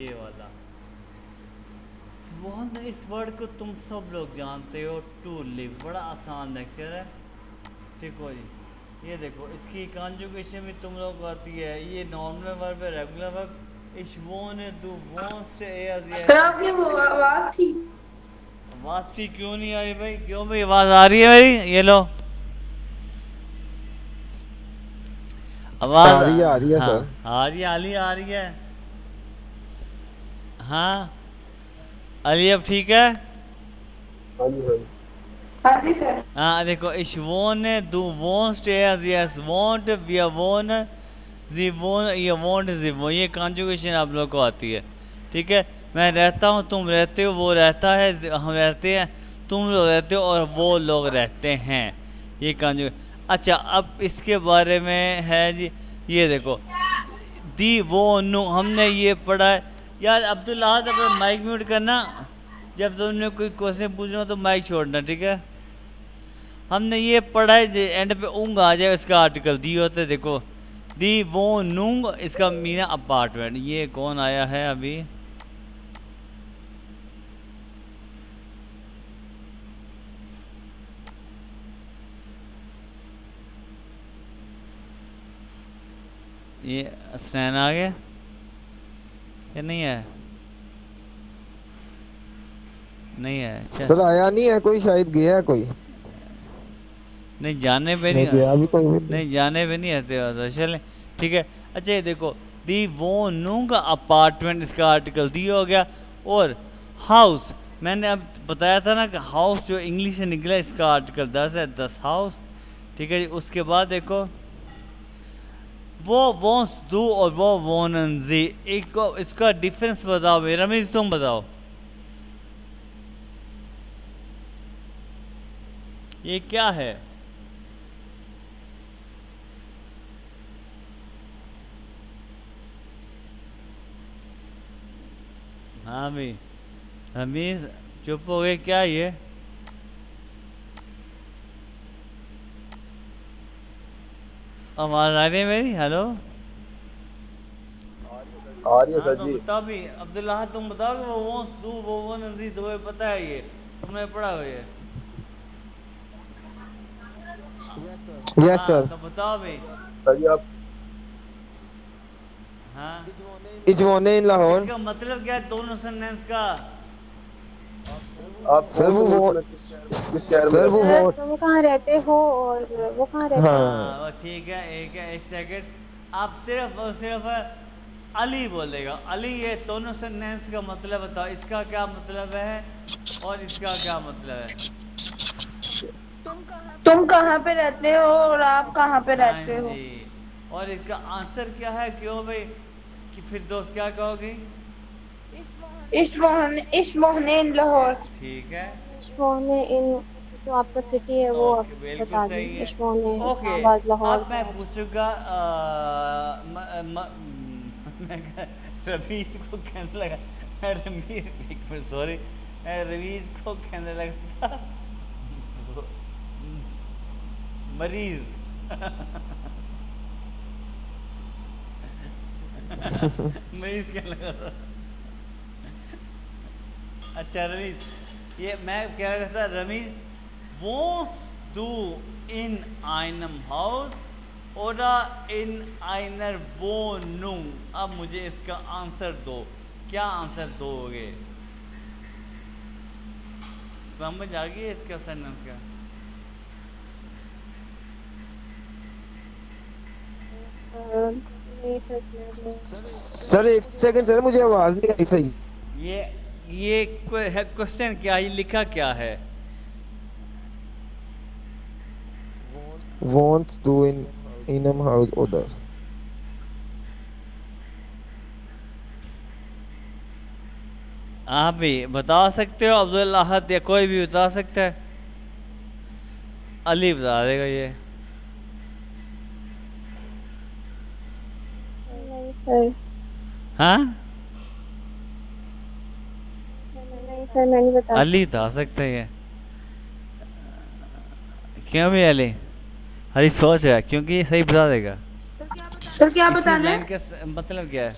ये वाला वो ना, इस वर्ड को तुम सब लोग जानते हो, टू लिव, बड़ा आसान लेक्चर है। ठीक हो जी। ये देखो इसकी कॉन्जुगेशन भी तुम लोग को आती है। ये नॉर्मल वर्ब है, रेगुलर वर्ब। इश वोन डू वॉन्ट्स एज सर यस। आपकी वो आवाज ठीक। आवाज़ ठीक क्यों नहीं आ रही भाई? क्यों भाई, आवाज़ आ रही है मेरी? ये लो आवाज़। आ रही है हाँ सर। आ रही है, अली आ रही है। हाँ अली अब ठीक है। हाँ जी हाँ जी। हाँ जी सर। हाँ देखो, इश वोन दू वॉन्ट्स एज यस वॉन्ट वी वोन जी वोन ये वॉन्ट जी वो, ये कॉन्जुगेशन आप लोग को आती है। ठीक है। मैं रहता हूँ, तुम रहते हो, वो रहता है, हम रहते हैं, तुम लोग रहते हो, और वो लोग रहते हैं। ये कॉन्जुगे। अच्छा अब इसके बारे में है जी। ये देखो दी वो नु, हमने ये पढ़ा है। यार अब्दुल्ला अपना माइक म्यूट करना। जब तुमने कोई क्वेश्चन पूछना हो तो माइक छोड़ना, ठीक है। हमने ये पढ़ा है, एंड पे ऊँग आ जाए इसका आर्टिकल दी होते, देखो दी वो नूंग, इसका मीना अपार्टमेंट। ये कौन आया है अभी? ये स्नैन आ गया या नहीं है? नहीं है, अच्छा। सर आया नहीं है कोई, शायद गया है कोई। नहीं जाने पे नहीं नहीं। गया भी कोई भी नहीं। नहीं जाने पे नहीं आते तो चलें। ठीक है। अच्छा ये देखो दी वो नूंग अपार्टमेंट, इसका आर्टिकल दी हो गया। और हाउस, मैंने अब बताया था ना कि हाउस जो इंग्लिश से निकला, इसका आर्टिकल 10 है, 10 हाउस। ठीक है जी। उसके बाद देखो वो वॉन्ट्स डू और वो वॉन्ट जी, एक को इसका डिफरेंस बताओ भाई, रमेश तुम बताओ ये क्या है? हाँ भाई रमेश चुप हो गए क्या ये? आवाज़ आ रही है मेरी? हेलो। आ रही है हाँ सर तो जी। बताओ भी अब्दुल्ला, तुम बताओ कि वो वॉन्ट्स डू वो वॉन्ट जी, तुम्हें पता है ये, तुमने पढ़ा हुआ ये? यस हाँ सर। तो बताओ भाई। सर जी आप हाँ इजवाने इन लाहौर। इसका मतलब क्या है दोनों सेंटेंस का? आप सर कौन से वो मुल्क वो में, किस शहर में सर वो रहते हैं? वो तुम कहाँ रहते हो और वो कहाँ रहता है? हाँ। हाँ वो ठीक है, एक है, एक सेकंड। आप सिर्फ और सिर्फ अली बोलेगा, अली ये दोनों सेंटेंस का मतलब बताओ, इसका क्या मतलब है और इसका क्या मतलब है? तुम कहाँ पे रहते हो और आप कहाँ पे हाँ रहते हो? जी। और इसका आंसर क्या है, क्यों भाई? कि फिर दोस्त क्या कहोगे? इश्मोहने लाहौर। ठीक है। इश्मोने इन, जो आपका सिटी है वो आप ओके बिल्कुल बता दें। सही है। इश्मोने, ओके इस्लामाबाद, लाहौर, अब मैं कराची। पूछूंगा रवीज को कहने लगा, रवीज सॉरी, रवीज को कहने लगा था मरीज। मरीज कहने लगा था। अच्छा रवीज, ये मैं कह रहा था रवीज वॉन्ट्स डू इन आइनम हाउस oder in einer Wohnung। अब मुझे इसका आंसर दो, क्या आंसर दोगे? समझ आ गई इसका सेंटेंस का? नहीं सर, मैं सर एक सेकंड सर, मुझे आवाज नहीं आई सही। ये ये क्वेश्चन क्या, ये लिखा क्या है? वॉन्ट्स डू इन इनम हाउस उधर। आप भी बता सकते हो, अब्दुल अहद या कोई भी बता सकता है? अली बता देगा ये। नहीं सर, हाँ नहीं सर, मैं नहीं बता अली सकती। बता सकता है ये। क्यों भी अली? अली सोच रहा है क्योंकि ये सही बता देगा। सर क्या इसी बताना लाइन है? का मतलब क्या है?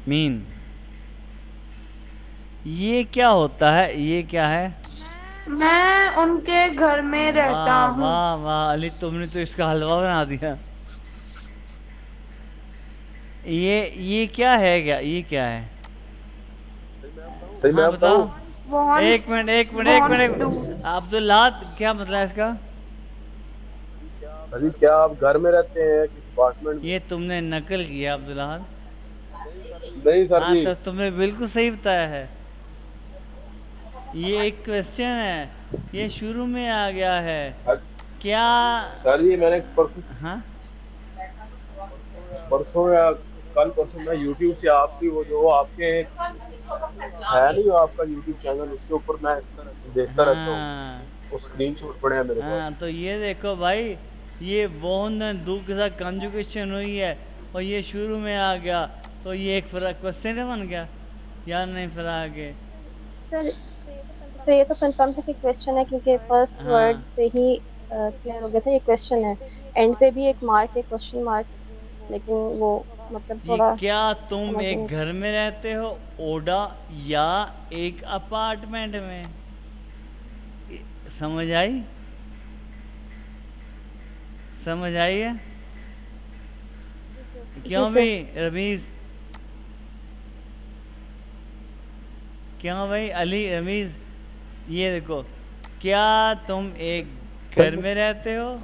मीन ये क्या होता है, ये क्या है? मैं उनके घर में रहता वाह हूँ। वाह वाह अली, तुमने तो इसका हलवा बना दिया। ये क्या है, क्या ये क्या है? सही मैं हाँ बताओ। बताऊं? एक मिनट एक मिनट एक मिनट, अब्दुल्ला क्या मतलब है इसका? अभी क्या आप घर में रहते हैं किस अपार्टमेंट में? ये तुमने नकल किया अब्दुल्ला। नहीं सर हाँ जी। तो तुमने बिल्कुल सही बताया है। ये एक क्वेश्चन है, ये शुरू में आ गया है। सर क्या? सर जी मैंने परसों हाँ परसों या कल परसों मैं यूट्यूब से आपकी वो जो आपके है नहीं, आपका यूट्यूब चैनल, उसके ऊपर मैं देखता रहता हूँ। हाँ वो स्क्रीनशॉट पड़े हैं मेरे पास। हाँ, तो ये देखो भाई, ये बहुत दू के साथ कंजुगेशन हुई है और ये शुरू में आ गया, तो ये एक फिर क्वेश्चन बन गया या नहीं? फिर आगे सर ये तो कंफर्म था कि क्वेश्चन है, क्योंकि फर्स्ट वर्ड हाँ, से ही क्लियर हो गया था ये क्वेश्चन है। एंड पे भी एक मार्क है, क्वेश्चन मार्क, लेकिन वो मतलब ये थोड़ा क्या तुम समझ एक नहीं। घर में रहते हो, ओडा, या एक अपार्टमेंट में? समझ आई? समझ आई है? जी क्यों सर। भाई रमीज? क्यों भाई अली रमीज? ये देखो, क्या तुम एक घर में रहते हो?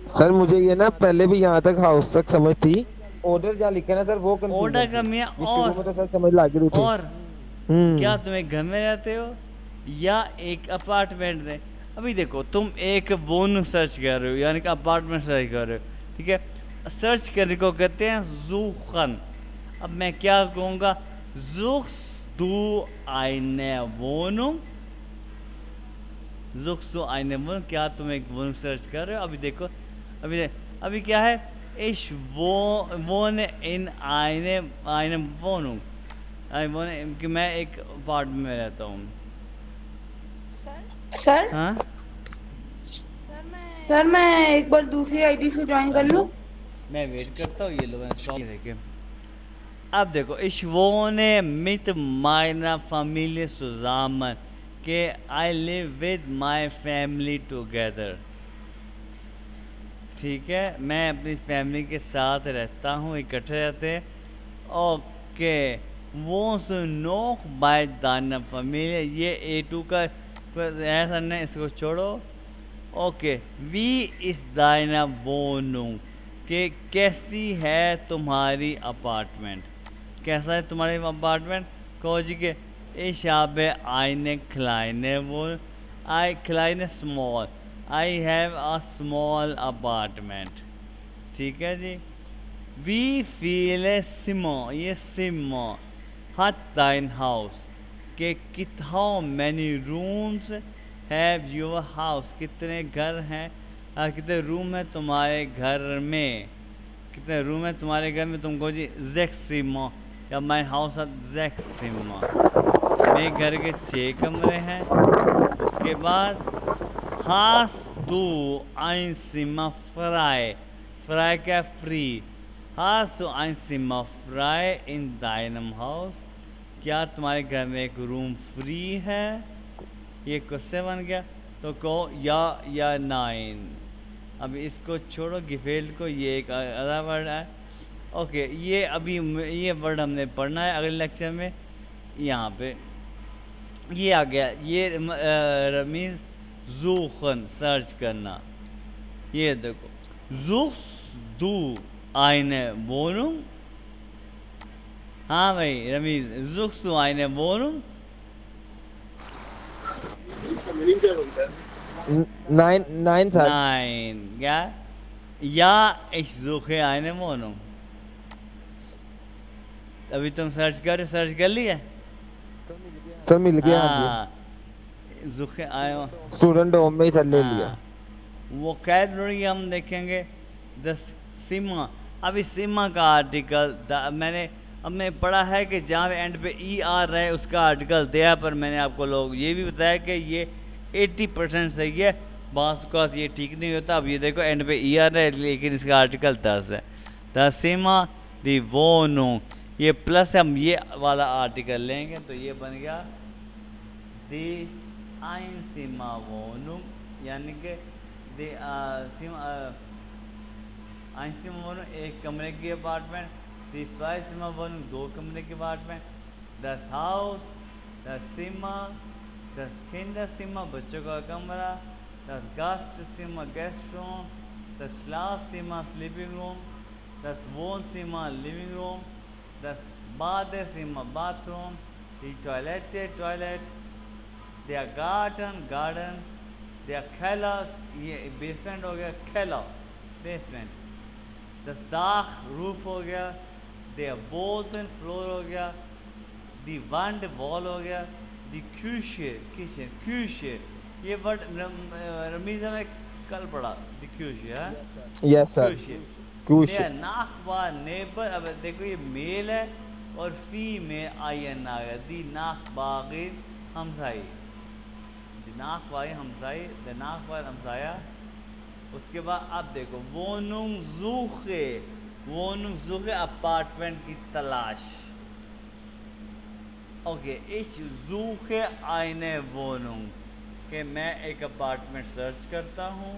सर मुझे ये ना पहले भी यहाँ तक हाउस तक समझ थी। ऑर्डर जहाँ लिखा है ना सर वो ओडा कंफ्यूजन का थी। मियाँ ये शुरू में तो सर समझ लग रही थी। और क्या हम्म। तुम एक घर में रहते हो या एक अपार्टमेंट में? अभी देखो, तुम एक बोन सर्च कर रहे हो, यानी कि अपार्टमेंट सर्च कर रहे हो, ठीक है? सर्च करने को कहते हैं ज़ूखन। अब मैं क्या कहूँगा? ज़ुख्स दू आइने वोनुम, ज़ुख्स दू आइने वोनुम। क्या तुम एक वोनुम सर्च कर रहे हो? अभी देखो, अभी क्या है? इश वोन इन आइने आइने वोनुम, कि मैं एक अपार्टमेंट में रहता हूँ। सर हाँ सर मैं एक बार दूसरी आईडी से ज्वाइन कर लूँ? मैं वेट करता हूँ, ये लोग स्टॉप देखे। अब देखो, ich wohne mit meiner Familie zusammen, कि I live with my family together। ठीक है, मैं अपनी फैमिली के साथ रहता हूँ, इकट्ठे रहते हैं। ओके, वो नोक बाय दाना फैमिली, ये A2 का है सर ने, इसको छोड़ो। ओके, वी इस दाइना वोनुंग, कि कैसी है तुम्हारी अपार्टमेंट? कैसा है तुम्हारी अपार्टमेंट? कहो जी के ich habe eine kleine Wohnung, I kleine small, I have a small apartment। ठीक है जी। वी फील सिमो, ये सिमो hat dein house, कि कित how many rooms have your house, कितने घर हैं, कितने रूम है तुम्हारे घर में? कितने रूम है तुम्हारे घर में? तुमको जी जैक्सिमो, या माई हाउस जैक्सिमो, मेरे घर के 6 कमरे हैं। उसके बाद हास दू आइंसिमा फ्राई, फ्राई क्या? फ्री। हास दू आइंसिमा फ्राई इन दाइनम हाउस, क्या तुम्हारे घर में एक रूम फ्री है? ये क्वेश्चन बन गया, तो कहो या नाइन। अब इसको छोड़ो, गिफेल्ड को, ये एक अगला वर्ड है। ओके, ये अभी ये वर्ड हमने पढ़ना है अगले लेक्चर में। यहाँ पे ये आ गया, ये रमीज जूखन सर्च करना। ये देखो, जुख्स दू आइने वोनुम। हाँ भाई रमीज, जुख्स दू आइने वोनुम। नाइन नाइन सर। नाइन क्या? या ich suche eine Wohnung। अभी तुम सर्च कर लिया? सर मिल गया। हाँ हाँ, जुखे आयो। जी स्टूडेंट होम में ही सर ले लिया। वोकैबुलरी हम देखेंगे। द सीमा, अभी सीमा का आर्टिकल हमने पढ़ा है कि जहाँ एंड पे ई आ रहा है उसका आर्टिकल दिया, पर मैंने आपको लोग ये भी बताया कि ये 80% सही है, बास का ये ठीक नहीं होता। अब ये देखो, एंड पे ई आ रहा है लेकिन इसका आर्टिकल 10 है। द सीमा दी वोनुंग, ये प्लस हम ये वाला आर्टिकल लेंगे तो ये बन गया दी einzimmer Wohnung, यानी कि दी einzimmer Wohnung एक कमरे की अपार्टमेंट, दी Zweizimmer Wohnung दो कमरे की apartment, das Haus, das Zimmer, das Kinderzimmer बच्चों का कमरा, das Gastzimmer Guest Room, das Schlafzimmer Sleeping Room, das Wohnzimmer Living Room, das Badezimmer Bathroom, die Toilette Toilet, der Garden, der Keller, ये basement हो गया, Keller basement, das Dach roof हो गया, der Boden floor हो गया, die Wand wall हो गया, die Küche Küche ये वर्ड रमीज़ा में कल पढ़ा, die Küche है, यस सर कुछ der Nachbar नेबर, अब देखो ये मेल है और फीमेल आयन आ गया, दी नाखबागिन हमसाई, दी नाखबाई हमसाई, द नाखबार हमसाया। उसके बाद अब देखो वोनुंग ज़ूखे अपार्टमेंट की तलाश। ओके इस ज़ूखे आईने वोनुंग कि मैं एक अपार्टमेंट सर्च करता हूँ,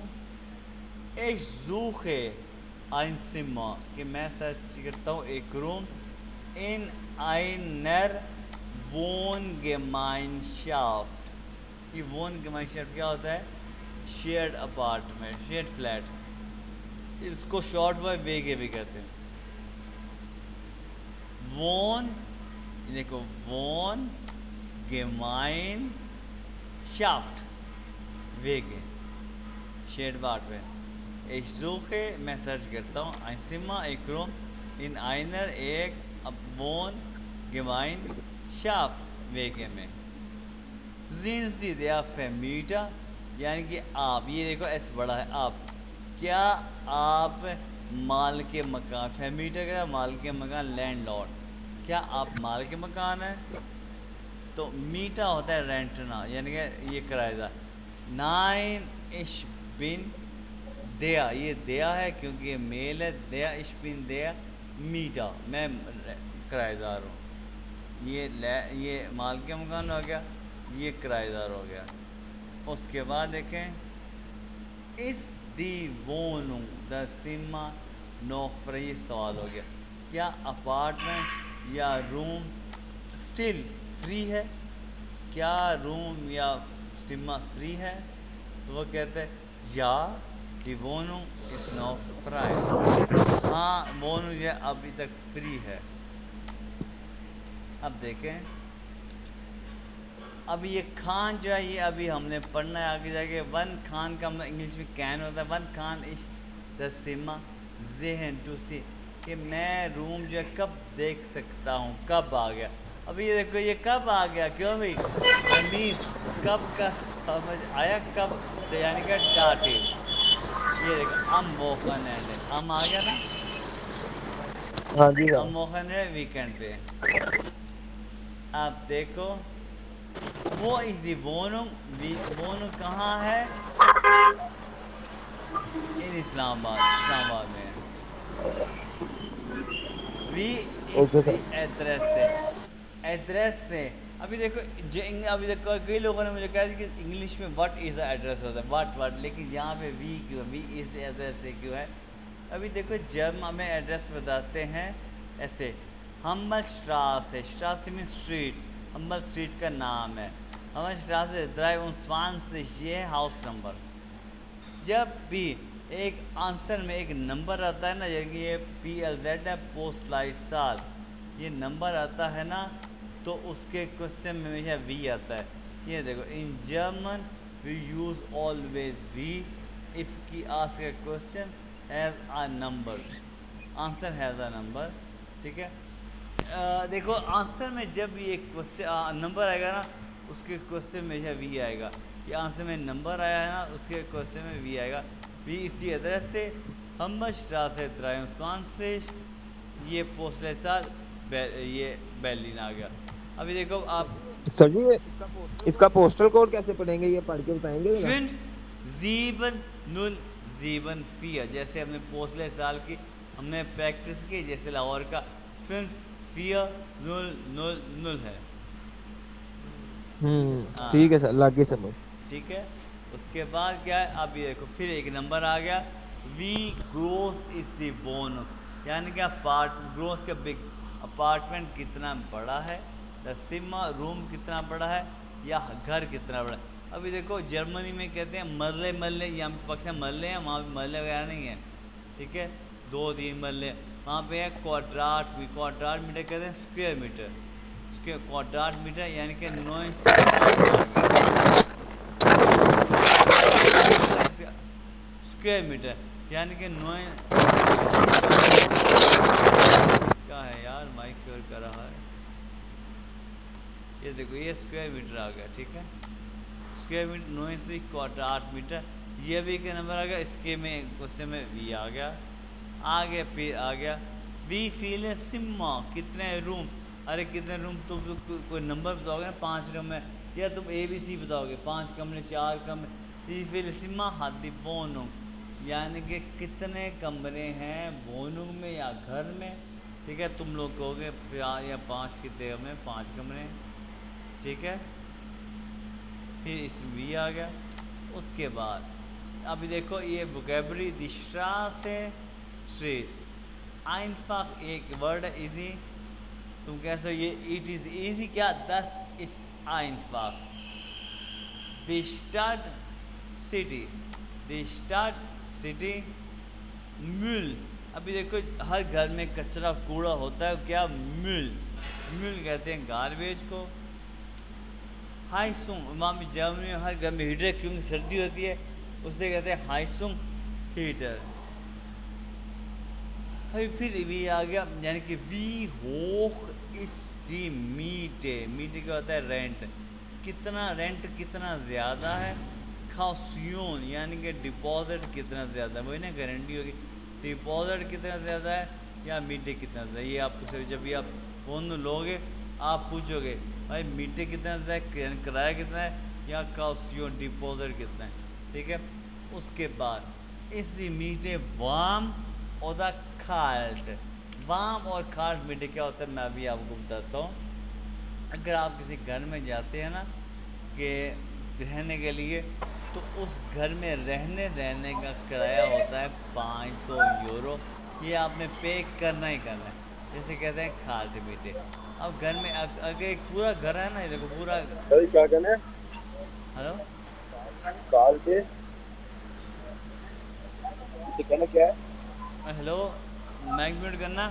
इस ज़ूखे ein Zimmer कि मैं सर्च करता हूँ एक रूम, इन einer Wohngemeinschaft, ये Wohngemeinschaft क्या होता है, शेयर्ड अपार्टमेंट, शेयर्ड फ्लैट, इसको शॉर्ट फॉर्म वेगे भी कहते हैं। देखो Wohngemeinschaft वेगे शेयर्ड अपार्टमेंट, एक ज़ूखे मैं सर्च करता हूँ, einzimmer एक रूम, इन einer एक Wohngemeinschaft वेगे में, sind Sie der Vermieter यानी कि आप, ये देखो एस बड़ा है, आप क्या आप माल के मकान, फैमीटर का माल के मकान, लैंडलॉर्ड, क्या आप माल के मकान हैं, तो मीटा होता है रेंटना यानी कि ये किराएदार, नाइन इश बिन दया, ये दया है क्योंकि ये मेल है, दया इश बिन दया मीटा, मैं किराएदार हूँ, ये माल के मकान हो गया, ये किराएदार हो गया। उसके बाद देखें इस दी वोनुंग द सिमा नौकरी, ये सवाल हो गया, क्या अपार्टमेंट या रूम स्टिल फ्री है, क्या रूम या सिमा फ्री है, तो वो कहते हैं या दी वोनुंग इस नॉट फ्राई, हाँ वोनुंग ये अभी तक फ्री है। अब देखें अब ये खान जो है ये अभी हमने पढ़ना है आगे जाके, वन खान का मतलब इंग्लिश में कैन होता है, वन खान इस द सिमा ज़हन टू सी, कि मैं रूम जो है कब देख सकता हूँ, कब आ गया, अभी ये देखो ये कब आ गया, क्यों भाई तमीज़ कब का समझ आया, कब यानी कि डाटे, ये देखो हम मोखन है, हम आ गया ना, हाँ जी हम मोखन है वीकेंड पे। आप देखो वो इस दी वोनुंग कहाँ है, इन इस्लामाबाद में, वी एड्रेस से अभी देखो अभी देखो कई लोगों ने मुझे कहा कि इंग्लिश में व्हाट इज़ द एड्रेस होता है, व्हाट, लेकिन यहाँ पे वी क्यों, वी इज़ द एड्रेस से क्यों है। अभी देखो जब हमें एड्रेस बताते हैं ऐसे, हम्बल स्ट्रास है, स्ट्रास मीन स्ट्रीट, हम्बल स्ट्रीट का नाम है, हम्बल स्ट्रास 23, ये है हाउस नंबर। जब भी एक आंसर में एक नंबर आता है ना, यानी ये PLZ है, पोस्ट लाइट साल, ये नंबर आता है ना, तो उसके क्वेश्चन में हमेशा वी आता है। ये देखो in German we use always वी इफ़ की ask a question has a number, answer has a number, ठीक है। देखो आंसर में जब भी एक क्वेश्चन नंबर आएगा ना, उसके क्वेश्चन में हमेशा वी आएगा, ये आंसर में नंबर आया है ना, उसके क्वेश्चन में वी आएगा। वी इसी एड्रेस से हम स्ट्रासे 23, ये पोस्टल साल ये बेलिन आ गया। अभी देखो आप सर जी इसका पोस्टल कोड कैसे पढ़ेंगे, ये पढ़ के बताएंगे। 5074, जैसे हमने पोस्टल साल की हमने प्रैक्टिस की, जैसे लाहौर का 5 4 0 0 0 है। हाँ ठीक है सर, लागे समझ। ठीक है। उसके बाद क्या है, अब ये देखो फिर एक नंबर आ गया, वी ग्रोस इज द बोन, यानी कि ग्रोस के बिग, अपार्टमेंट कितना बड़ा है, द सिमा रूम कितना बड़ा है, या घर कितना बड़ा है। अभी देखो जर्मनी में कहते हैं मरले मरले, यहाँ पक्ष में मरले हैं, वहाँ पे मरले वगैरह नहीं है, ठीक है, 2-3 मरले, वहाँ पे है क्वाड्राट मीटर कहते हैं स्क्वायर मीटर, उसके क्वाड्राट मीटर यानी कि 9 स्क्वायर मीटर यानी कि 9 इसका है यार, माइक फेयर कर रहा है, ये देखो ये स्क्वायर मीटर आ गया, ठीक है, स्क्वायर मीटर 9 से क्वाड्राट मीटर, ये भी एक नंबर आ गया। इसके में क्वेश्चन में वी आ गया, आगे फिर आ गया वी फील ए सिम्मा, कितने रूम, अरे कितने रूम, तुम कोई नंबर बताओगे ना 5 रूम है, या तुम ABC बताओगे, 5 कमरे 4 कमरे, वी फील सिम्मा हाथी बोनो, यानी कि कितने कमरे हैं बोनू में या घर में, ठीक है, तुम लोग कहोगे 4 या 5 कितने में 5 कमरे, ठीक है, फिर इस वी आ गया। उसके बाद अभी देखो ये वोकेबलरी दिशा से स्ट्रीट, आइनफाक एक वर्ड है इजी, तुम कैसे ये इट इज़ इजी क्या, 10 इस आइनफाक, द स्टार्ट सिटी म्यूल, अभी देखो हर घर में कचरा कूड़ा होता है, क्या म्यूल कहते हैं गार्बेज को। हाइसुंग, वहाँ भी जर्मनी में हर घर में हीटर, क्योंकि सर्दी होती है, उसे कहते हैं हाइसुंग हीटर। अभी फिर भी आ गया, यानी कि वी होक इस दी मीटे क्या होता है, रेंट, कितना रेंट कितना ज़्यादा है, खासियोन यानी कि डिपॉजिट कितना ज़्यादा है, वही ना गारंटी होगी, डिपॉजिट कितना ज़्यादा है या मीटे कितना ज़्यादा, ये आप पूछोगे जब भी आप फोन लोगे, आप पूछोगे भाई मीटे कितना ज़्यादा है, किराया कितना है, या काउसियोन डिपॉजिट कितना है, ठीक है। उसके बाद इस मीटे वाम और द खाल्ट, वाम और खाल्ट मीटे क्या होता है, मैं अभी आपको बताता हूँ। अगर आप किसी घर में जाते हैं ना कि रहने के लिए, तो उस घर में रहने का किराया होता है 500 यूरो, ये आपने पे करना ही करना है, जैसे कहते हैं खाल्ट मीटे। अब घर में अगर एक पूरा घर है ना, ये देखो पूरा, क्या कहना है, हेलो काल पे इसे कहना क्या है, हेलो, माइक म्यूट करना।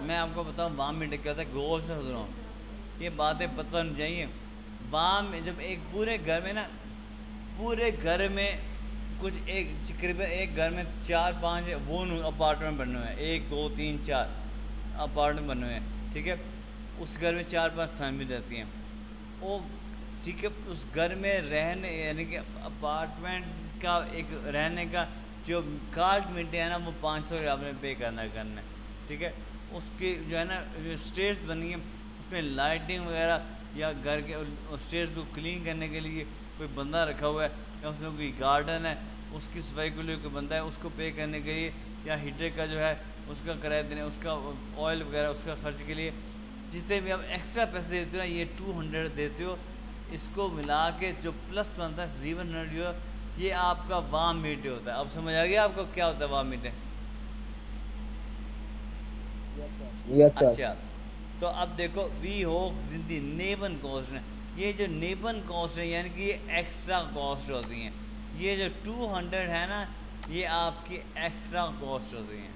मैं आपको बताऊँ वाम मीटे क्या होता है, गौर से सुन रहा हूँ, ये बातें पता नहीं चाहिए। वाम में जब एक पूरे घर में ना, पूरे घर में कुछ एक तकरीबन एक घर में 4-5 वो अपार्टमेंट बने हुए हैं, 1 2 3 4 अपार्टमेंट बने हुए हैं, ठीक है, उस घर में 4-5 फैमिली रहती हैं, वो ठीक है, उस घर में रहने यानी कि अपार्टमेंट का एक रहने का जो कार्ड मिलते हैं ना, वो 500 आपने पे करना है, ठीक है। उसके जो है ना जो स्टेट्स बनी है, उसमें लाइटिंग वगैरह या घर के स्टेट्स को क्लीन करने के लिए कोई बंदा रखा हुआ है, या उसमें कोई गार्डन है उसकी सफाई के लिए कोई बंदा है, उसको पे करने के लिए, या हीटर का जो है उसका किराया देने, उसका ऑयल वगैरह उसका खर्च के लिए, जितने भी आप एक्स्ट्रा पैसे देते हो ना, ये 200 देते हो, इसको मिला के जो प्लस बनता है 700 यूरो, ये आपका वाम मीटे होता है। अब समझ आ गया आपको क्या होता है वाम मीटे? Yes sir. अच्छा, तो अब देखो वी हो जिंदी नेबन कॉस्ट है, ये जो नेबन कॉस्ट है यानी कि ये एक्स्ट्रा कॉस्ट होती हैं, ये जो 200 है ना, ये आपकी एक्स्ट्रा कॉस्ट होती हैं।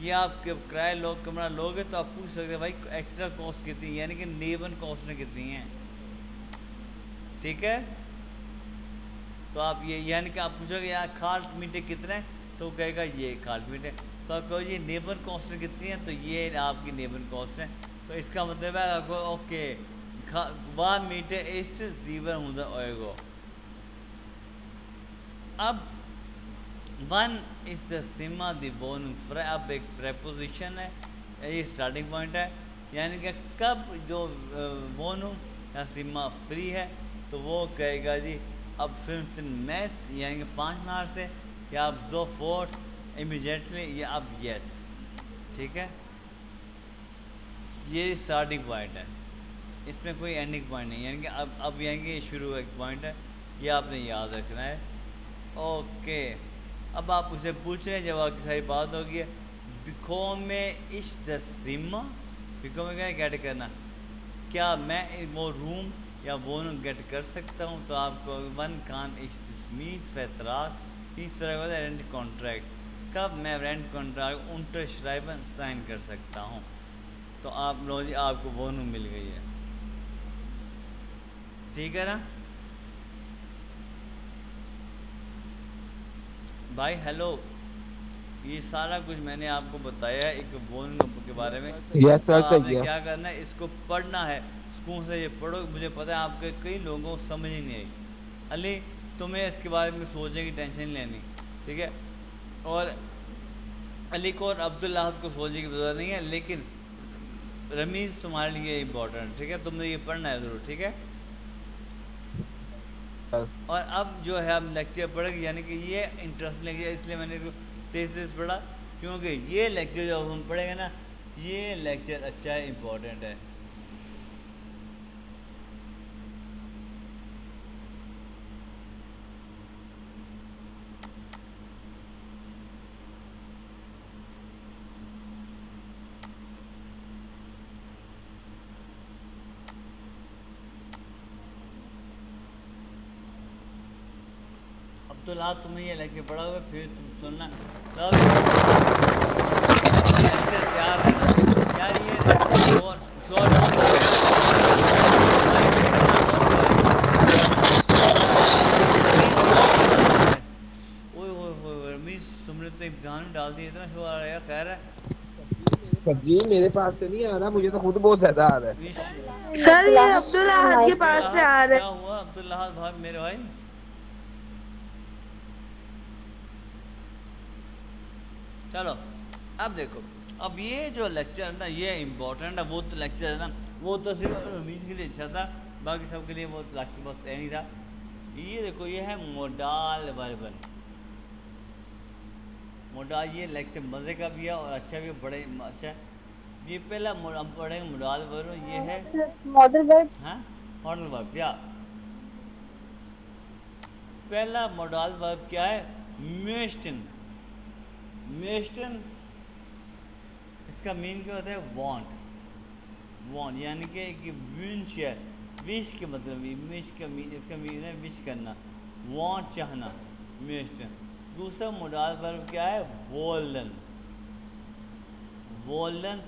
ये आप किराए लोग कमरा लोगे तो आप पूछ सकते हैं भाई एक्स्ट्रा कॉस्ट कितनी है, यानी कि नेबन कॉस्ट ने कितनी है, ठीक है। तो आप ये यानी कि आप पूछोगे यार खाल्ट मीटे कितने, तो कहेगा ये खाल्ट मीटे, तो आप कहो ये नेबर कॉस्ट कितनी है, तो ये आपकी नेबर कॉस्ट है, तो इसका मतलब है आपको ओके वा मीटे इस्ट जीवन होता होएगा। अब वन इज द सिमा द बोन फ्राई, अब एक प्रेपोजिशन है, ये स्टार्टिंग पॉइंट है, यानी कि कब जो बोनू या सिमा फ्री है, तो वो कहेगा जी अब फिर मैथ्स यानी कि 5 मार्च से, या अब जो फोर्थ इमीडिएटली, या अब येट्स, ठीक है, ये स्टार्टिंग पॉइंट है, इसमें कोई एंडिंग पॉइंट नहीं है, यानी कि अब यानी कि शुरू एक पॉइंट है, ये आपने याद रखना है। ओके, अब आप उसे पूछ रहे हैं, जब आपकी सारी बात होगी है, बिखो में इश द सिमा, बिखो में क्या गेट करना, क्या मैं वो रूम या वो रूम गेट कर सकता हूँ, तो आपको वन कान इश स्मीथ फैतराक इस तरह का रेंट कॉन्ट्रैक्ट, कब मैं रेंट कॉन्ट्रैक्ट unterschreiben साइन कर सकता हूँ, तो आप लो जी, आपको वो रूम मिल गई है, ठीक है ना भाई। हेलो, ये सारा कुछ मैंने आपको बताया है एक वोन के बारे में। यस तो सर, सही आपने है। क्या करना है, इसको पढ़ना है, सुकून से ये पढ़ो। मुझे पता है आपके कई लोगों को समझ ही नहीं आई। अली, तुम्हें इसके बारे में सोचने की टेंशन नहीं लेनी, ठीक है, और अली को और अब्दुल्लाह को सोचने की ज़रूरत नहीं है, लेकिन रमीज़ तुम्हारे लिए इम्पोर्टेंट, ठीक है, तुमने ये पढ़ना है ज़रूर, ठीक है। और अब जो है हम लेक्चर पढ़ेंगे, यानी कि ये इंटरेस्ट लेक्चर, इसलिए मैंने इसको तेज़ पढ़ा, क्योंकि ये लेक्चर जब हम पढ़ेंगे ना, ये लेक्चर अच्छा है, इम्पोर्टेंट है। अब्दुल्ला, तुम्हें ये लेक्चर पढ़ा हुआ, फिर तुम सुनना तैयार है यार, ये रमीज, तुमने तो इम्तिहान में डाल दिया, इतना शोर आ रहा है यार, खैर है। जी मेरे पास से नहीं आ रहा, मुझे तो खुद बहुत ज्यादा आ रहा है। सर ये अब्दुल अहद के पास से आ रहे क्या हुआ अब्दुल्ला भाई, मेरे भाई? चलो अब देखो, अब ये जो लेक्चर है ना, ये इम्पोर्टेंट है। वो तो लेक्चर है ना, वो तो सिर्फ रमीज के लिए अच्छा था, बाकी सब के लिए वो लेक्चर बस नहीं था। ये देखो, ये है मोडाल वर्बन। मोडाल, ये लेक्चर मज़े का भी है और अच्छा भी, बड़े अच्छा है। ये पहला हम पढ़ेंगे मोडाल वर्ब, ये है मॉडल वर्ब्स। हाँ, मॉडल वर्ब। या पहला मोडाल वर्ब क्या है? मेस्टन। मेस्टन, इसका मीन क्या होता है? वांट। वांट यानी कि विश है, विश के मतलब विश का मीन, इसका मीन है विश करना, वांट चाहना, मेस्टन। दूसरा मोडाल वर्ब क्या है? वोलन। वोलन,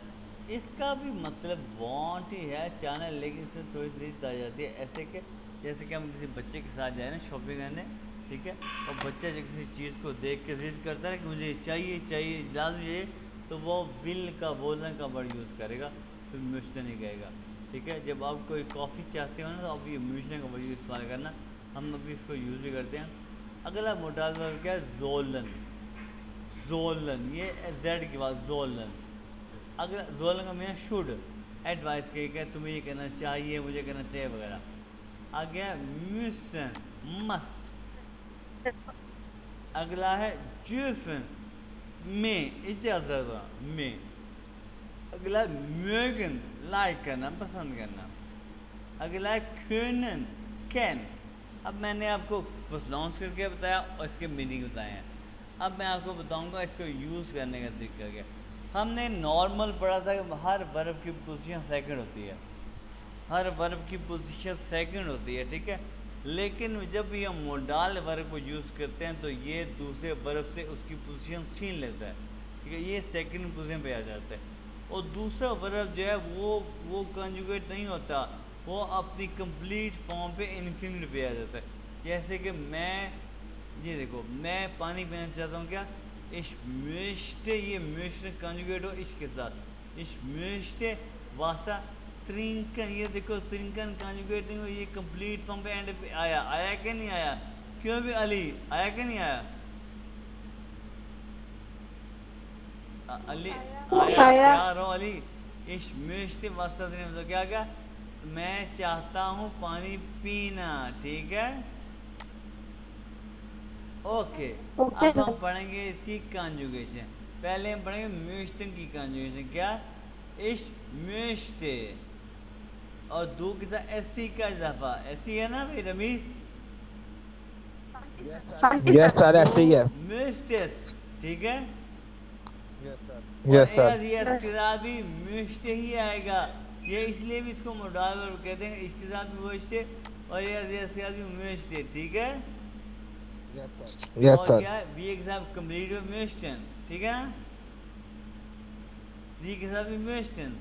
इसका भी मतलब वांट ही है, चाहना, लेकिन इसमें थोड़ी सी जिद आ जाती है, ऐसे कि जैसे कि हम किसी बच्चे के साथ जाए ना शॉपिंग करने, ठीक है, और बच्चा जब किसी चीज़ को देख के जिद करता है कि मुझे चाहिए चाहिए लाजमी चाहिए, तो वो विल का, वोलन का वर्ड यूज़ करेगा, फिर म्यूशन ही कहेगा, ठीक है। जब आप कोई कॉफ़ी चाहते हो ना, तो आप ये म्यूशन का वर्ड इस्तेमाल करना, हम अभी इसको यूज़ भी करते हैं। अगला मोडाल वर्ब क्या है? जोलन। जोलन, ये जेड के बाद जोलन। अगर जोलन का मीन शुड, एडवाइस के तुम्हें ये करना चाहिए, मुझे करना चाहिए वगैरह। आ गया म्यूसन, मस्ट। अगला है जूफन, में, इजाज़त में। अगला mögen, लाइक करना, पसंद करना। अगला है können, कैन। अब मैंने आपको प्रोनाउंस करके बताया और इसके मीनिंग बताए हैं। अब मैं आपको बताऊंगा इसको यूज़ करने का तरीका क्या। हमने नॉर्मल पढ़ा था कि हर वर्ब की पोजीशन सेकंड होती है, हर वर्ब की पोजीशन सेकंड होती है, ठीक है। लेकिन जब ये मोडाल वर्ब को यूज़ करते हैं तो ये दूसरे वर्ब से उसकी पोजीशन छीन लेता है, ठीक है, ये सेकंड पोजीशन पे आ जाता है। और दूसरा वर्ब जो है वो कंजुगेट नहीं होता, वो अपनी कंप्लीट फॉर्म पे इन्फिनिट पे आ जाता है। जैसे कि मैं, ये देखो, मैं पानी पीना चाहता हूँ, क्या? इश möchte, ये möchte कंजुगेट हो इश्क के साथ, इश möchte वासा trinken, ये देखो trinken कंजुगेट नहीं हो, ये कंप्लीट फॉर्म पे एंड पे आया। आया कि नहीं आया? क्यों भी अली, आया कि नहीं आया? अली आया, क्या रहो अली? इश möchte वासा trinken, तो क्या क्या? मैं चाहता हूँ पानी पीना, ठीक है, ओके। अब हम पढ़ेंगे इसकी कंजुगेशन। पहले हम पढ़ेंगे म्यूस्टन की कंजुगेशन। क्या? इश म्यूस्टे, और दो के साथ एस टी का इजाफा। ऐसी है ना भाई रमीज? हाँ जी यस सर। सर ऐसे ही है। म्यूस्टेस, ठीक है। और यस सर। एज यस के साथ भी म्यूस्टे ही आएगा। ये इसलिए भी इसको मोडाल वर्ब कहते हैं, इसके साथ भी म्यूस्टे और एज यस के साथ भी म्यूस्टे, ठीक है। यस और सर। क्या है? बी के साथ कंप्लीट विद म्यूस्टन, ठीक है ना। जी के साथ भी म्यूस्टन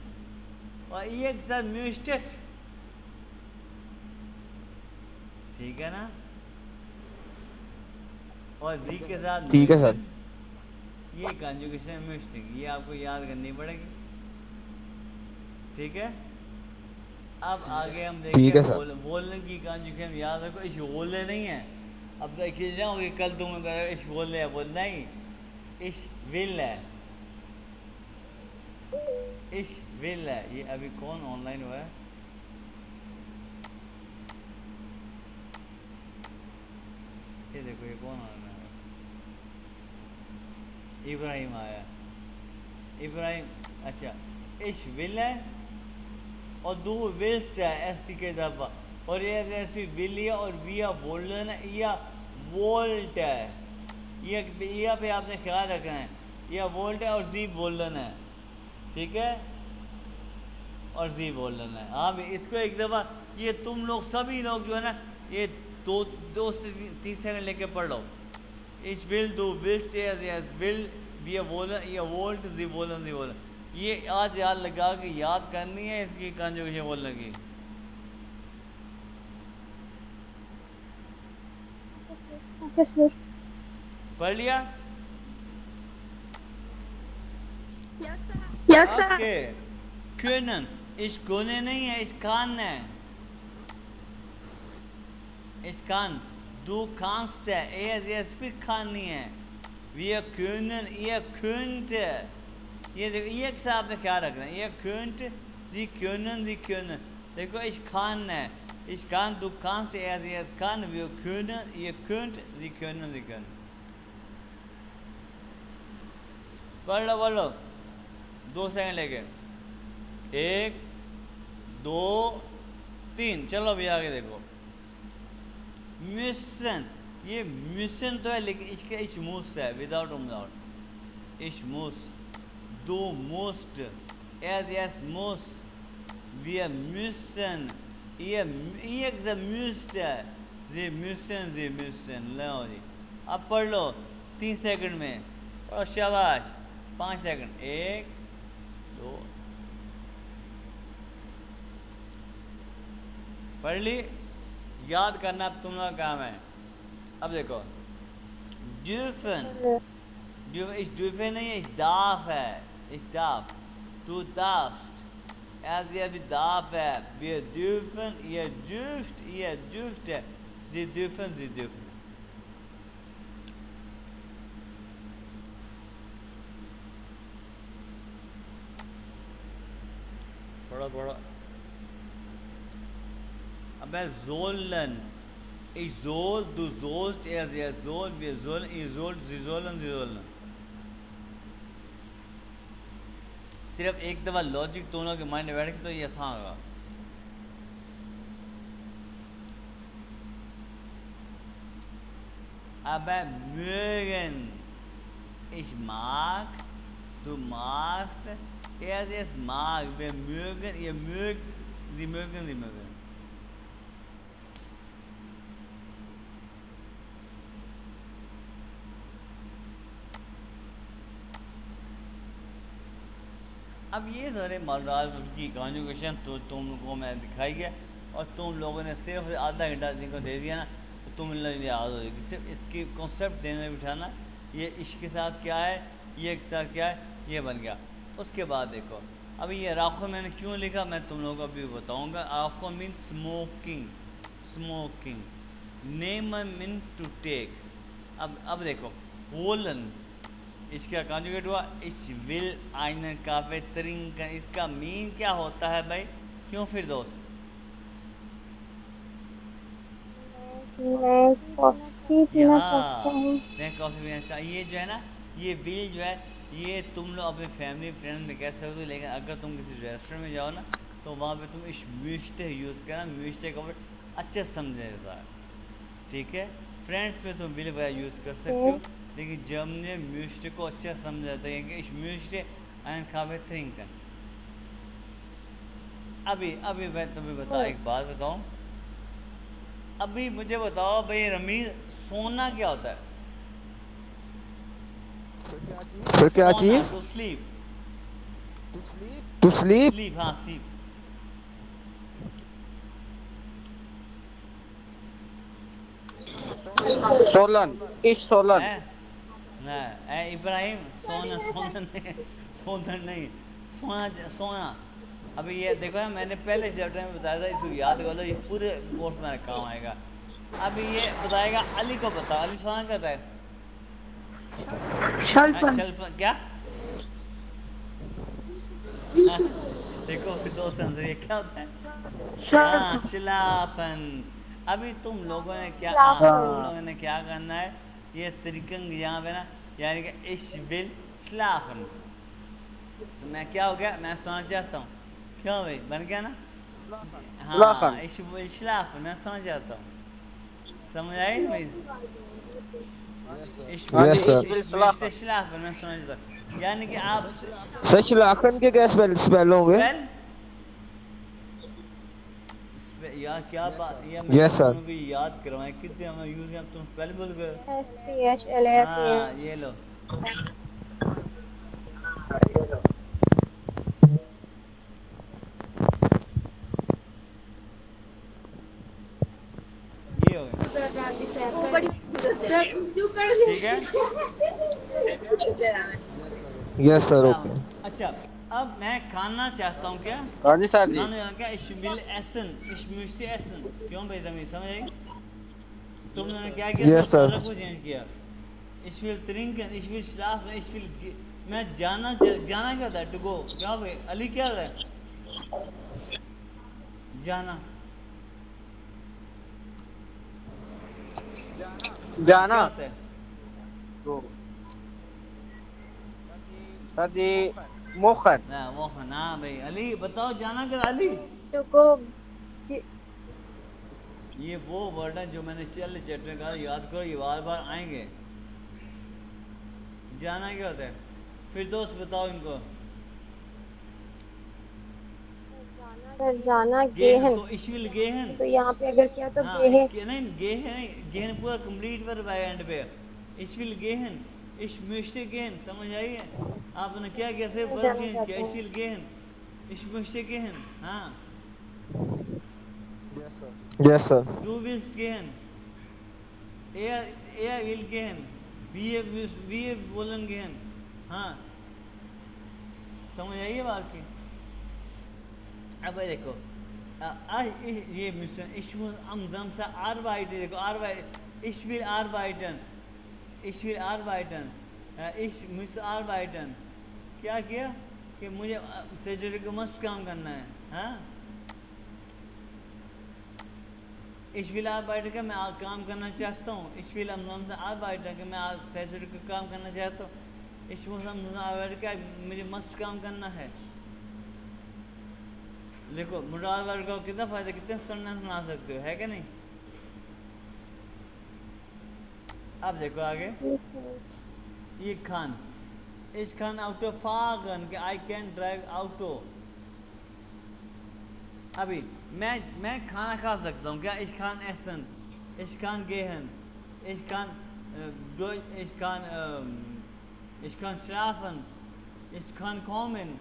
और ई के साथ म्यूस्टेट, ठीक है ना। और जी के साथ ठीक है सर। म्यूस्टन, ये कंजुगेशन म्यूस्टिंग, ये आपको याद करनी पड़ेगी, ठीक है। अब आगे हम देखते ठीक है हैं सर। बोलने की कंजुगेशन। याद रखो इस बोलने नहीं है। अब देखिए जाओगे कल तुम इस बोलने है, बोल नहीं, इस विल है, इस विल है। ये अभी कौन ऑनलाइन हुआ है? ये देखो ये कौन ऑनलाइन है? इब्राहिम आया। इब्राहिम, अच्छा। इश विल है और दो वेस्ट है एस टी के इजाफा, और ये एस पी विल है और विया वोल्डन है या वोल्ट है। ये पे आपने ख्याल रखना है, या वोल्ट है और जी वोल्डन है, ठीक है। और जी वोल्डन है। हाँ भाई इसको एक दफ़ा ये तुम लोग सभी लोग जो है ना, ये दो से 30 सेकंड लेके पढ़ लो। इस विल दो विस्ट एस विल बी वोल्डन या वोल्ट जी वोल्डन जी वोल्डन। ये आज याद लगा के याद करनी है इसकी कंजुगेशन बोलने की। Okay sir. पढ़ लिया? Yes sir. Okay. können, ich kunne नहीं है, ich kann है। ich kann, du kannst है, es भी kann नहीं है। wir können, ihr könnt। ये देखो ये एक से आपने ख्याल रखना है, ये könnt, sie können। देखो ich kann है, ich kann, du kannst, es kann, wir können, ihr könnt, sie können। पढ़ लो 2 सेकंड लेके, 1 2 3, चलो अभी आगे देखो। मिशन, ये मिशन तो है लेकिन इसके इच मूस है, विदाउट उमलाउट। इच मूस, दो मोस्ट, एज यस मूस, wir müssen, ihr müsst है, sie müssen। लो जी अब पढ़ लो 3 सेकंड में, और शाबाश 5 सेकंड, 1 2, पढ़ ली। याद करना अब तुम लोग का काम है। अब देखो dürfen, इस dürfen नहीं है, इस darf है, इस darf, du darfst, er भी darf है, wir dürfen, ihr dürft है, sie dürfen। पढ़ो। अब है sollen, ich soll, du sollst, er soll, wir sollen, ihr sollt, sie sollen। सिर्फ एक दफ़ा लॉजिक दोनों के माइंड में बैठ के तो ये आसान होगा। अब है mögen, ich mag, du magst, es mag, wir mögen, ihr mögt, sie mögen। अब ये सारे मालूमात की कॉन्जुगेशन तो तुम लोगों को मैं दिखाई गया, और तुम लोगों ने सिर्फ आधा घंटा जिनको दे दिया ना, तो तुम लोग याद हो जाएगी। सिर्फ इसकी कॉन्सेप्ट देने में बिठाना, ये इश्क के साथ क्या है, ये के साथ क्या है, ये बन गया। उसके बाद देखो अभी ये राखो मैंने क्यों लिखा, मैं तुम लोगों को अभी बताऊँगा। राखो मीन स्मोकिंग, नेम मीन टू टेक। अब देखो वोलन, इसका कॉन्जुगेट हुआ इस विल आइनर का बेहतरीन का, इसका मीन क्या होता है भाई? क्यों फिर दोस्त? मैं कॉफी पीना चाहता हूँ। मैं कॉफ़ी पीना चाहिए, ये जो है ना ये विल जो है ये तुम लोग अपने फैमिली फ्रेंड में कह सकते हो, लेकिन अगर तुम किसी रेस्टोरेंट में जाओ ना तो वहाँ पे तुम इस म्यूस्टे यूज़ करना, म्यूस्टे का वर्ड अच्छे से समझा जाता है, ठीक है। फ्रेंड्स में तुम विल वगैरह यूज़ कर सकते हो, लेकिन जर्मनी में म्यूस्टे को अच्छे से समझा जाता है कि इस म्यूस्टे एंड खावे ट्रिंकन। अभी अभी मैं तुम्हें बता एक बात बताऊं, अभी मुझे बताओ भाई रमीज, सोना क्या होता है? फिर क्या सोना चीज? To sleep, to sleep. Sleep हाँ स्लीप। सोलन, इस सोलन। है ना ए इब्राहिम, सोना सोना नहीं, सोना नहीं, सोना सोना। अभी ये देखो ना, मैंने पहले चैप्टर में बताया था, इसको याद कर लो, ये पूरे कोर्स में काम आएगा। अभी ये बताएगा, अली को बताओ, अली सोना कहता है? शलफन। शलफन क्या? हाँ, देखो फिर दो आंसर, ये क्या होता है? हाँ शलफन। शिलाफन। अभी तुम लोगों ने क्या तुम लोगों ने क्या करना है, ये तरीकन यहाँ पे ना, यानी कि इश बिल शिलाफन। तो मैं क्या हो गया, मैं समझ जाता हूँ, क्यों भाई बन गया ना? हाँ शिलाफन। इश बिल शिलाफन, मैं समझ जाता हूँ, समझ आई भाई? इश हाँ जी, यस सर। इस बिल शिलाफन। शिलाफन मैं समझ जाता हूँ, यानी कि आप सर शिलाखन के क्या स्पेल होंगे? स्पेल यार क्या बात, ये मैं यस तुम सर। दोनों को याद करवाएं कितने हमें यूज किया, तुम स्पेल भूल गए। हाँ SCHLAFAN। ये लो, ये हो गया, ठीक है। Yes sir okay. अच्छा अब मैं खाना चाहता हूँ क्या, हाँ जी सर जी। खाना चाहता क्या, ich will essen, ich möchte essen, क्यों भाई रमीज समझ आई? तुम लोगों ने क्या किया, Yes, sir. सिर्फ को चेंज किया, ich will trinken, ich will schlafen, ich will मैं जाना जाना क्या होता है, टू गो, क्या भाई अली क्या होता है? जाना, जाना। क्या होता है? सर जी मोखन। ना वो ना भाई, अली बताओ जाना क्या अली? To go. ये वो वर्ड है जो मैंने चल चैप्टर का, याद करो, ये बार बार आएंगे। जाना क्या होता है, फिर दोस्त बताओ इनको। अगर जाना गेहन गेहन, तो ich will गेहन, तो यहाँ पे अगर किया तो हाँ गेहे। इसके नहीं गेहन, गेहन पूरा कंप्लीट वर्ब है एंड पे, ich will गेहन, ich möchte गेहन, समझ आई है? आपने क्या किया, सिर्फ मैं वर्ब जाना चेंज चाहता किया, ich हूँ। will गेहन, ich möchte गेहन, हाँ yes sir. du willst gehen, er will gehen, wir wollen gehen, हाँ समझ आई है बात की? अब ये देखो ये mission ich muss am Samstag arbeiten, देखो ich will arbeiten, ich will arbeiten, ich muss arbeiten, क्या किया कि मुझे सैटरडे को मस्ट काम करना है, हाँ ich will arbeiten का मैं काम करना चाहता हूँ, ich will am Samstag arbeiten का मैं सैटरडे को काम करना चाहता हूँ, ich muss am Samstag arbeiten का मुझे मस्ट काम करना है। देखो मुराद वर्ग का कितना फायदा, कितने सेंटेंस बना सकते हो, है कि नहीं? अब देखो आगे, ये खान, इस खान आउटो फागन के आई कैन ड्राइव आउटो। अभी मैं खाना खा सकता हूँ क्या, इस खान एसन, इस खान गेहन, इस खान इस खान श्राफन, इस खान कॉमन,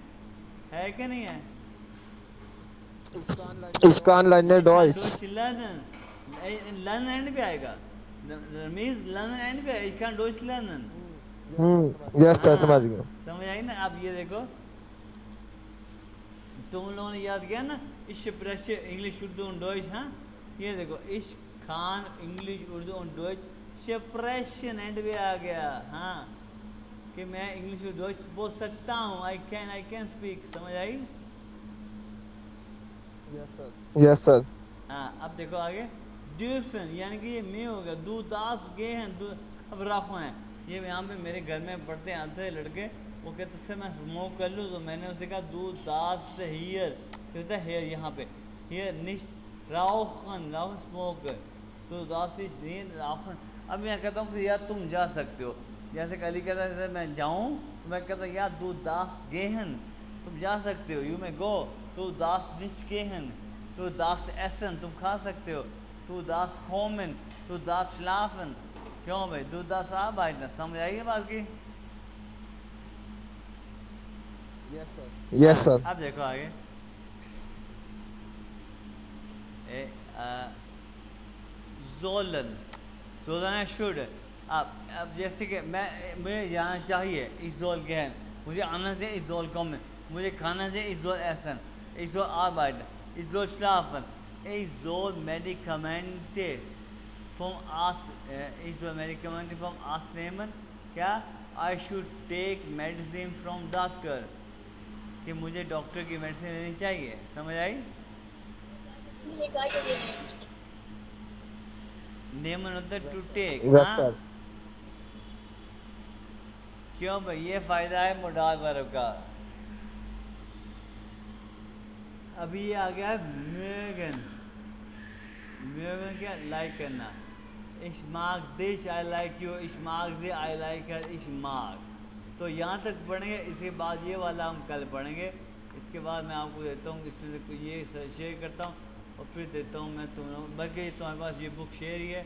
है कि नहीं है? इसकान लाइनर डॉइच। लर्नन, लर्न एंड पे आएगा, रमीज लर्न एंड पे, ich kann Deutsch lernen। Yes sir समझ गया। समझ आई ना? अब ये देखो, तुम लोगों ने याद किया ना, ich spreche English Urdu und Deutsch, हाँ ये देखो, ich kann English Urdu und Deutsch sprechen and पे आ गया, हाँ कि मैं इंग्लिश और डॉइच बोल सकता हूँ, आई कैन स्पीक, समझ आई? Yes sir. हाँ अब देखो आगे, dürfen यानी कि ये मैं होगा, du darfst gehen, du अब रखो है, ये यहाँ पे मेरे घर में पढ़ते हैं आते हैं लड़के, वो कहते से मैं स्मोक कर लूँ, तो मैंने उसे कहा दू दास हियर, कहता है हेयर यहाँ पे, हियर निश्ट राउखन राउख स्मोक, तो दास नहीं राउखन। अब मैं कहता हूँ कि यार तुम जा सकते हो, जैसे कली कहता है जैसे मैं जाऊँ, तो मैं कहता हूँ यार दू दास गेहन, तुम जा सकते हो, यू में गो, तू दास निश्ट गेहन, तू दास एसन, तुम खा सकते हो, तू दास खोमन, तू दास श्लाफन। क्यों भाई दूध दास साहब भाई ना समझ आई है बात की? Yes sir. अब देखो आगे, जोलन, जोलन है शुड। अब जैसे कि मुझे जाना चाहिए इस जोल के हैं, मुझे आना चाहिए इस जोल कम, मुझे खाना चाहिए इस जोल ऐसन, इस जोल आबाद, इस जोल श्लाफन, इस जोल मेडिकमेंटे फ्रॉम आस, इस जोल मेडिकमेंटे फ्रॉम आस नेमन, क्या I should take medicine from doctor, कि मुझे डॉक्टर की मेडिसिन लेनी चाहिए। समझ आई? नेमन होता है टू टेक। यस हाँ सर। क्यों भाई, ये फायदा है मोडाल वर्ब का। अभी ये आ गया मेगन, मेगन क्या लाइक करना, इश्माक दिश आई लाइक यू, इश्माक से आई लाइक हर, इश्माक। तो यहाँ तक पढ़ेंगे, इसके बाद ये वाला हम कल पढ़ेंगे। इसके बाद मैं आपको देता हूँ, इसमें से ये शेयर करता हूँ और फिर देता हूँ मैं तुम लोग, बल्कि तुम्हारे पास ये बुक शेयर ही है,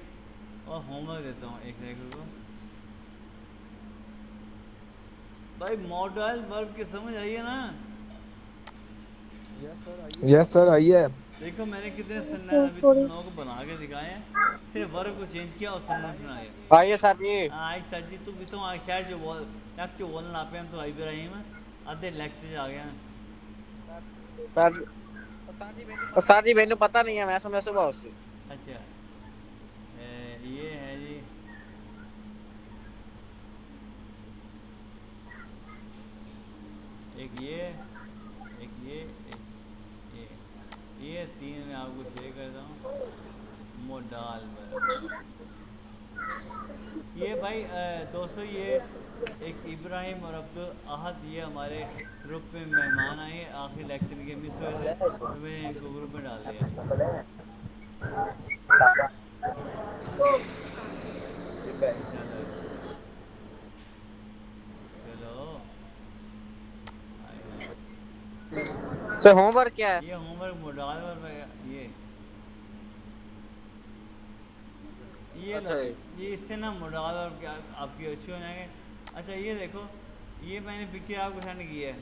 और होमवर्क देता हूँ एक सेकंड को। भाई मॉडल वर्ब की समझ आई है ना? यस सर आइए। देखो मैंने कितने सेंटेंस अभी तुम थोड़ी लोगों को बना के दिखाए हैं, सिर्फ वर्ब को चेंज किया और सेंटेंस बनाए। आइए सर जी। हाँ एक सर जी तुम आ शायद जो बोल लग जो बोलना आप हैं तो इब्राहिम आधे लेक्चर आ गया। सर सर जी मैंने पता नहीं है, मैं समझा सुबह उससे। अच्छा ये है जी, एक ये ये तीन मैं आपको शेयर करता हूँ। मोडाल वर्ब, ये भाई दोस्तों ये एक इब्राहिम और अब्दुल अहद, ये हमारे ग्रुप में मेहमान आए आखिरी लेक्चर के मिस हुए थे, तो मैंने इनको ग्रुप में डाल दिया। चलो चलो सर होमवर्क क्या है? ये होमवर्क मोडाल वर्ब, ये अच्छा लो, ये इससे ना मोडाल वर्ब आपकी अच्छी हो जाएंगे। अच्छा ये देखो, ये मैंने पिक्चर आपको सेंड की है,